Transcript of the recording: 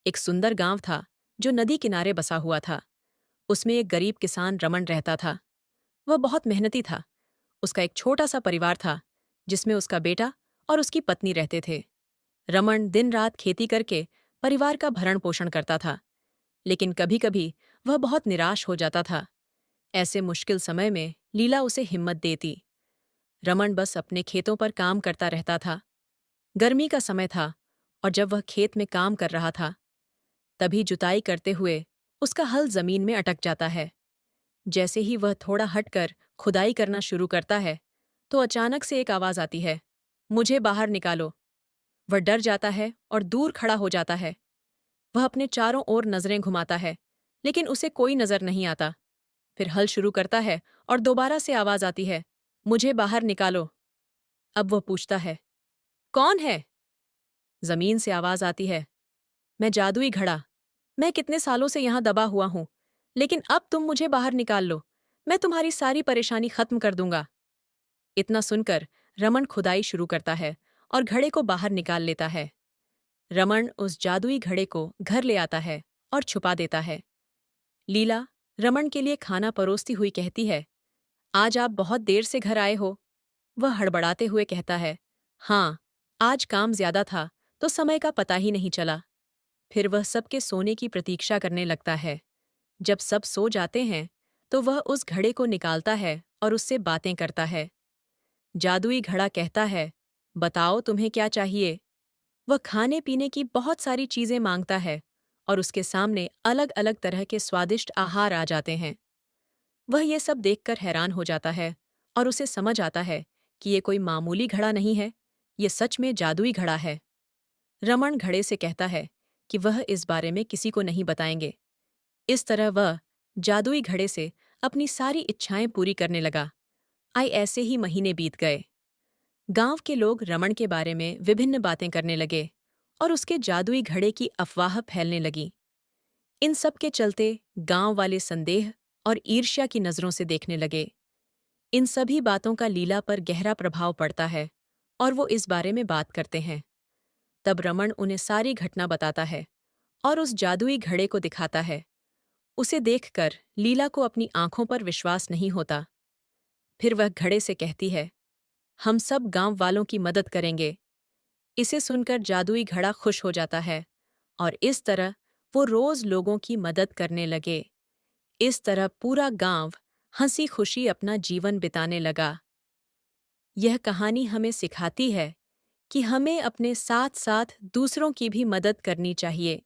एक सुंदर गांव था जो नदी किनारे बसा हुआ था। उसमें एक गरीब किसान रमन रहता था। वह बहुत मेहनती था। उसका एक छोटा सा परिवार था जिसमें उसका बेटा और उसकी पत्नी रहते थे। रमन दिन रात खेती करके परिवार का भरण पोषण करता था, लेकिन कभी कभी वह बहुत निराश हो जाता था। ऐसे मुश्किल समय में लीला उसे हिम्मत देती। रमन बस अपने खेतों पर काम करता रहता था। गर्मी का समय था और जब वह खेत में काम कर रहा था, तभी जुताई करते हुए उसका हल जमीन में अटक जाता है। जैसे ही वह थोड़ा हटकर खुदाई करना शुरू करता है, तो अचानक से एक आवाज आती है, मुझे बाहर निकालो। वह डर जाता है और दूर खड़ा हो जाता है। वह अपने चारों ओर नजरें घुमाता है, लेकिन उसे कोई नजर नहीं आता। फिर हल शुरू करता है और दोबारा से आवाज आती है, मुझे बाहर निकालो। अब वह पूछता है, कौन है? जमीन से आवाज आती है, मैं जादुई घड़ा। मैं कितने सालों से यहां दबा हुआ हूं, लेकिन अब तुम मुझे बाहर निकाल लो। मैं तुम्हारी सारी परेशानी खत्म कर दूंगा। इतना सुनकर रमन खुदाई शुरू करता है और घड़े को बाहर निकाल लेता है। रमन उस जादुई घड़े को घर ले आता है और छुपा देता है। लीला रमन के लिए खाना परोसती हुई कहती है, आज आप बहुत देर से घर आए हो। वह हड़बड़ाते हुए कहता है, हाँ, आज काम ज्यादा था तो समय का पता ही नहीं चला। फिर वह सबके सोने की प्रतीक्षा करने लगता है। जब सब सो जाते हैं, तो वह उस घड़े को निकालता है और उससे बातें करता है। जादुई घड़ा कहता है, बताओ तुम्हें क्या चाहिए? वह खाने पीने की बहुत सारी चीजें मांगता है और उसके सामने अलग अलग तरह के स्वादिष्ट आहार आ जाते हैं। वह ये सब देखकर हैरान हो जाता है और उसे समझ आता है कि ये कोई मामूली घड़ा नहीं है, ये सच में जादुई घड़ा है। रमन घड़े से कहता है कि वह इस बारे में किसी को नहीं बताएंगे। इस तरह वह जादुई घड़े से अपनी सारी इच्छाएं पूरी करने लगा। ऐसे ही महीने बीत गए। गांव के लोग रमन के बारे में विभिन्न बातें करने लगे और उसके जादुई घड़े की अफवाह फैलने लगी। इन सब के चलते गांव वाले संदेह और ईर्ष्या की नजरों से देखने लगे। इन सभी बातों का लीला पर गहरा प्रभाव पड़ता है और वो इस बारे में बात करते हैं। तब रमन उन्हें सारी घटना बताता है और उस जादुई घड़े को दिखाता है। उसे देखकर लीला को अपनी आंखों पर विश्वास नहीं होता। फिर वह घड़े से कहती है, हम सब गांव वालों की मदद करेंगे। इसे सुनकर जादुई घड़ा खुश हो जाता है और इस तरह वो रोज लोगों की मदद करने लगे। इस तरह पूरा गांव हंसी खुशी अपना जीवन बिताने लगा। यह कहानी हमें सिखाती है कि हमें अपने साथ साथ दूसरों की भी मदद करनी चाहिए।